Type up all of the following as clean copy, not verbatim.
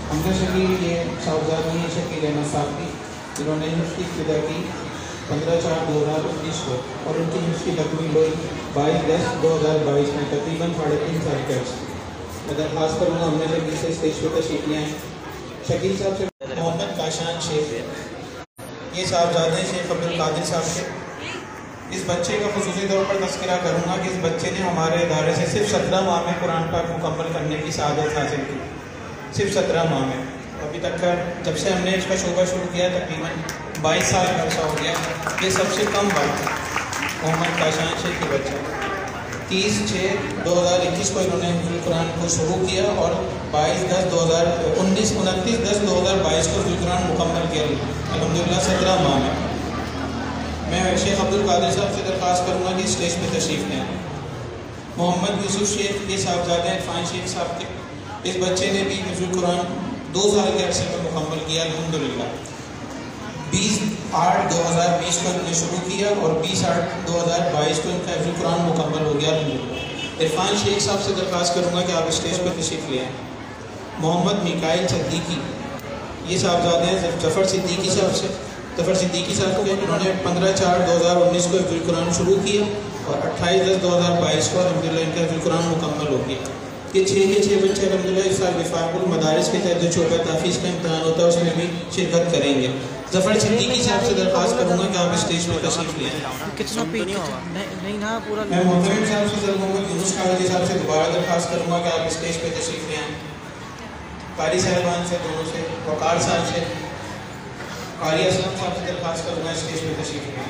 हमजा शकील ये साहबजादी शकील अहमद साहब की, जिन्होंने हिफ्ज़ की इब्तिदा की 15/4/2019 को और उनकी हिफ्ज़ की तकमील हुई 22/10/2022 में तकरीबन 3.5 साल के अर्से। मैं दरख्वास्त करूँगा हमने शकील से स्टेज पर तशरीफ़ लिया है। शकील साहब से मोहम्मद काशान शेख, ये साहबजादे शेख अब्दुल कादिर साहब के। इस बच्चे का खुसूसी तौर पर तज़किरा करूँगा कि इस बच्चे ने हमारे इदारे से सिर्फ 17 माह में कुरान पाक मुकम्मल करने की सआदत हासिल की, सिर्फ 17 माह में। अभी तक का जब से हमने इसका शोबा शुरू किया तकरीबन 22 साल का अर्सा हो गया। ये सबसे कम वक्त मोहम्मद काशान शेख के बच्चा 30/6/2021 को इन्होंने हिफ्ज़ुल कुरान को शुरू किया और 29/10/2022 को हिफ्ज़ुल कुरान मुकम्मल किया अल्हम्दुलिल्लाह 17 माह में। मैं शेख अब्दुल कादिर साहब से दरख्वास्त करूँगा कि स्टेज पर तशरीफ़ लें। मोहम्मद यूसुफ शेख, ये साहबजादे इरफान शेख साहब के। इस बच्चे ने भी हिफ्ज़ुल कुरान 2 साल के अरसे में मुकम्मल किया अल्हम्दुलिल्लाह। 20/8/2020 को इन्होंने शुरू किया और 20/8/2022 को इनका हिफ्ज़ुल कुरान मुकम्मल हो गया अल्हम्दुलिल्लाह। इरफान शेख साहब से दरख्वास्त करूँगा कि आप स्टेज पर तशरीफ़ लें। मोहम्मद मिकाइल सिद्दीकी, ये साहबजादे जफ़र सिद्दीकी साहब से। जफ़र सिद्दीकी साहब के इन्होंने 15/4/2019 को हिफ्ज़ुल कुरान शुरू किया और 28/10/2022 को अल्हम्दुलिल्लाह इनका हिफ्ज़ुल कुरान मुकम्मल हो गया। ये 6 के 6 बच्चे अल्हम्दुलिल्लाह इस साल विफाकुल मदारिस के तहत जो शोबा ताफ़ीज़ का इम्तहान होता है उसमें भी शिरकत करेंगे। जफ़र सिद्दीकी साहब से दरख्वास्त करूँगा कि आप स्टेज पर तशरीफ़ लें। मैं मोहतरम साहब से मोहम्मद यूनुस काजी साहब से दोबारा दरख्वास्त करूँगा कि आप स्टेज पर तशरीफ़ लें। कारी साहिबान से, दोनों से, वक़ार साहब से, कारी असलम साहब से दरख्वास्त करूँगा स्टेज पर तशरीफ़ लें।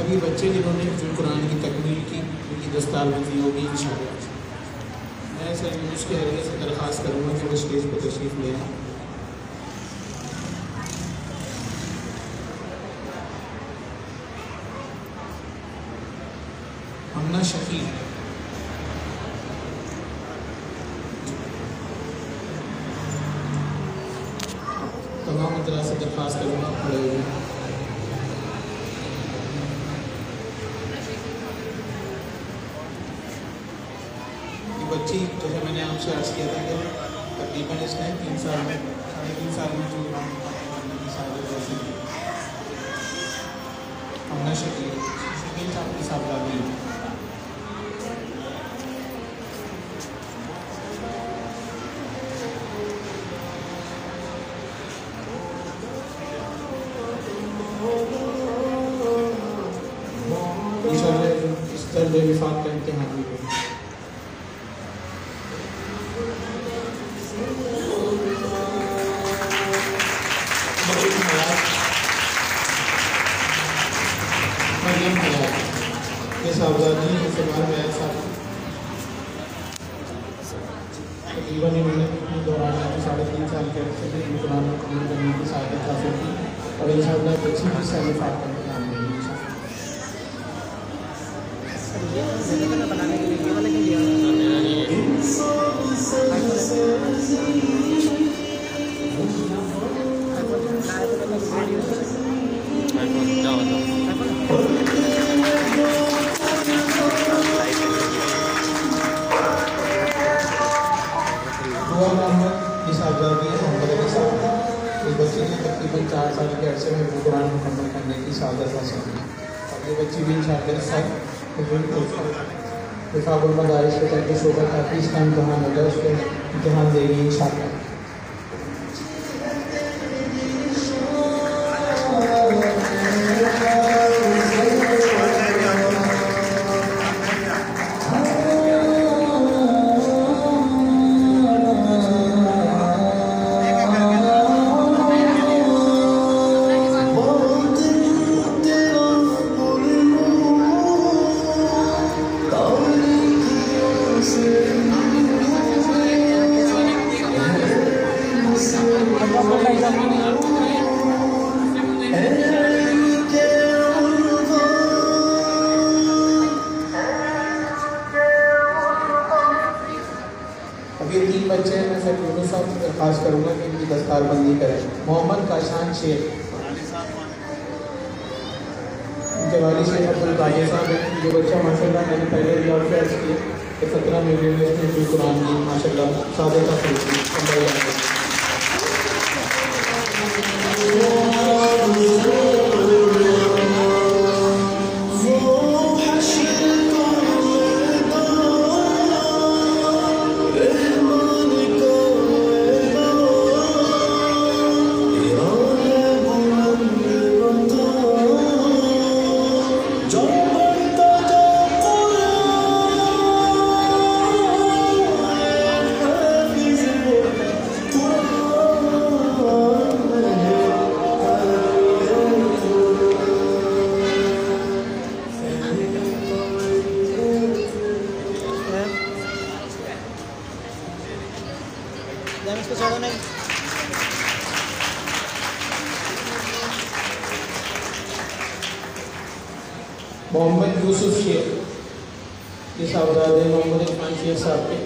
अभी बच्चे जिन्होंने हिफ्ज़ुल कुरान की तकमील की उनकी दस्तारबंदी होगी इंशाअल्लाह। मैं सर यूनुस के हरिये से दरख्वास्त करूँगा कि वो स्टेज पर तशरीफ़ ले आएँ। हमना शकील तमाम मदरसा से दरख्वास्त करूँगा खड़े हुए। बच्ची जो है मैंने आपसे अर्ज़ किया था कि तकरीबन इसने 3 साल में 3.5 साल में जो हमना शकील साहब की साहबानी इस तरह विफाक का इम्तिहान भी करें। तकरीबन इन्होंने अपने दौरान 3.5 साल के अर्से में कुरान मुकम्मल करने की सआदत हासिल की और इंशाअल्लाह बच्ची भी सैली फात का इंतजाम देंगे। बच्चे ने तकरीबन 4 साल के अर्से में कुरान मुकम्मल करने की सआदत हासिल की और ये बच्ची भी इंशाअल्लाह विफाकुल मदारिस के तहत शोबा ताफीज़ का इम्तहान होगा, उसको इम्तहान देगी इंशाअल्लाह। अभी 3 बच्चे हैं, मैं सर यूनुस साहब से दरख्वास्त करूँगा कि इनकी दस्तारबंदी करें। मोहम्मद काशान शेख, उनके वालिद शेख अब्दुल कादिर साहब हैं। ये बच्चा माशाल्लाह मैंने पहले भी आपसे अर्ज़ किया कि 17 में यूनिवर्सिटी में कुरान की माशाल्लाह सादे का मोहम्मद यूसुफ शेख, ये साहबजादे मोहम्मद इरफान शेख साहब के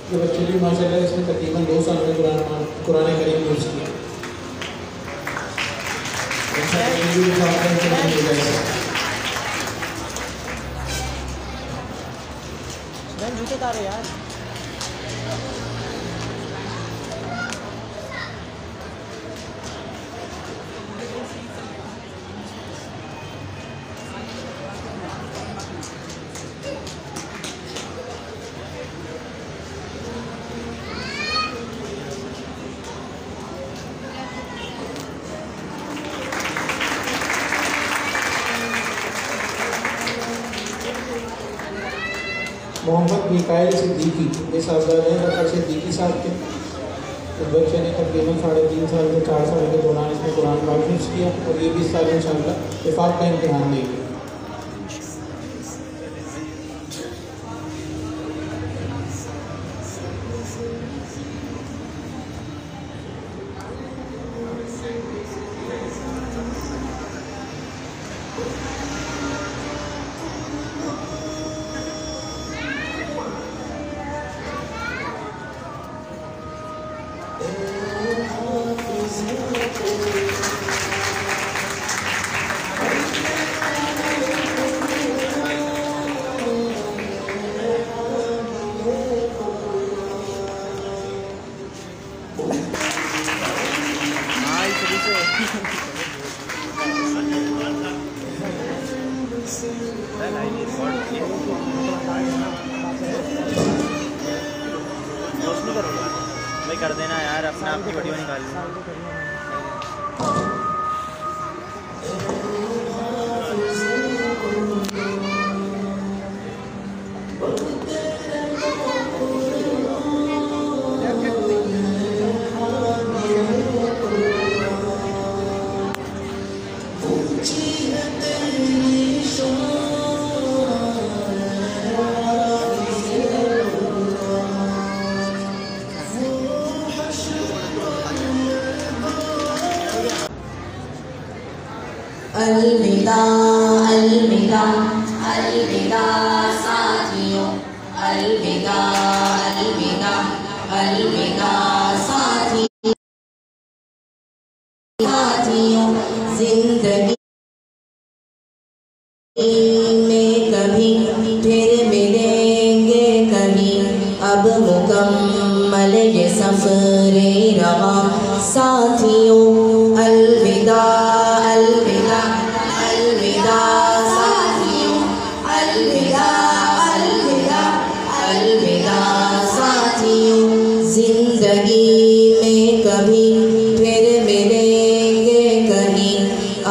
ये बच्चे भी माशाल्लाह इसमें तकरीबन 2 साल में कुरान करीम यूज़ किया। जूते तारे यार। मोहम्मद मिकाइल सिद्दीकी ये साहबजादे हैं फ़खर सिद्दीकी साहब के। इस बच्चे ने तकरीबन 3.5 साल से 4 साल के दौरान इसमें कुरान पाक हिफ्ज़ किया और ये भी इस साल इंशाअल्लाह वफ़ाक़ का इम्तिहान देंगे। भाई कर देना यार, अपना आपकी वीडियो निकाल लो। अलविदा अलविदा अलविदा साथियों, अलविदा अलविदा अलविदा साथियों। जिंदगी में कभी फिर मिलेंगे कहीं, अब मुकम्मल ये सफ़रे रवा साथियों। अलविदा अलविदा अलविदा साथियों, अलविदा अलविदा अलविदा साथियों। जिंदगी में कभी फिर मिलेंगे कहीं,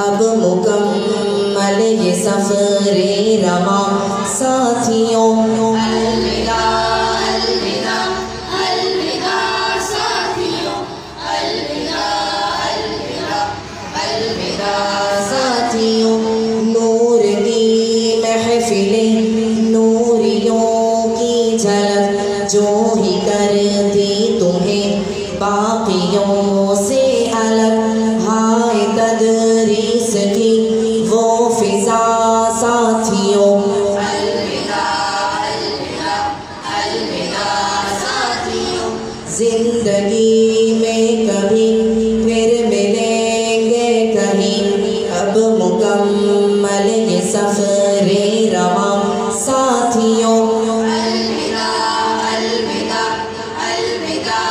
अब मुकम्मल ये सफ़रे रवा साथियों। अलविदा अलविदा अलविदा साथियों, अलविदा अलविदा अलविदा साथियों। नूर की महफिलें, नूरियों की झलक जो ही करती तुम्हें बाकियों से अलग, हाय तदरीस की वो फिजा साथियों। अलविदा अलविदा अलविदा साथियों। जिंदगी में कभी फिर मिलेंगे कहीं, अब मुकम्मल ये सफ़रे रवा साथियों। अलविदा अलविदा अलविदा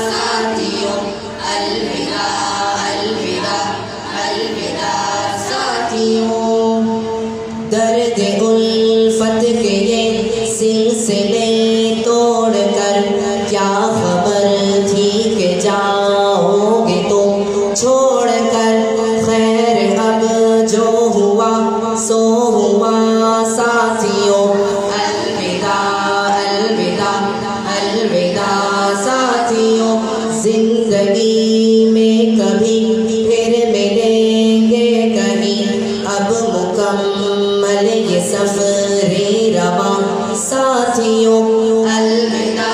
साथियों, अलविदा अलविदा अलविदा साथियों। दर्द उल्फत के ये सिलसिले तोड़कर क्या खबर थी कि जाओगे तुम छोड़कर, खैर अब जो हुआ सो हुआ साथियों। अलविदा अलविदा अलविदा साथियों। जिंदगी में कभी फिर मिलेंगे कहीं, अब मुकम्मल ये सफ़रे रवा साथियों। अलविदा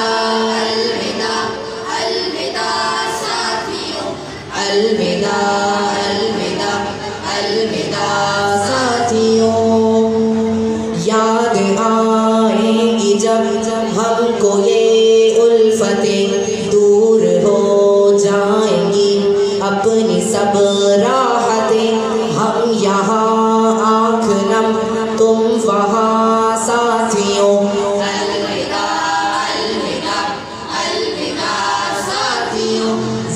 अलविदा अलविदा साथियों, अलविदा अलविदा अलविदा साथियों। याद आएगी जब हमको ये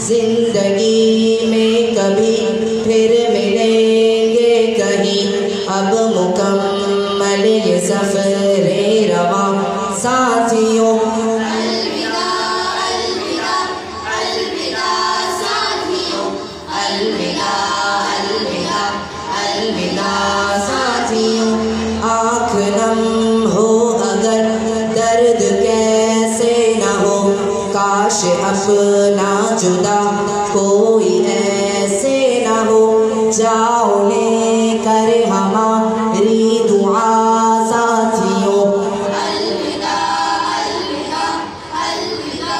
जिंदगी में कभी फिर मिलेंगे कहीं, अब मुकम्मल ये सफ़रे रवा साथियों। अलविदा अलविदा अलविदा साथियों, अलविदा अलविदा अलविदा साथियों। आँख नम हो अगर दर्द कैसे न हो, काश अपना जुदा कोई ऐसे न हो। जाओ लेकर हमारी दुआ साथियों। अलविदा अलविदा अलविदा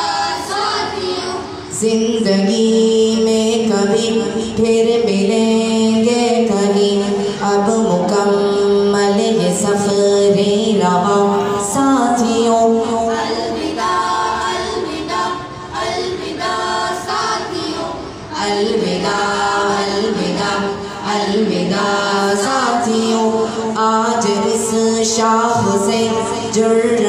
साथियों। जिंदगी में कभी फिर मिलेंगे कहीं, अब मुकम्मल ये सफ़रे रवा साथियों। अलविदा अलविदा अलविदा साथियों, अलविदा अलविदा अलविदा साथियों। आज इस शाख से जुड़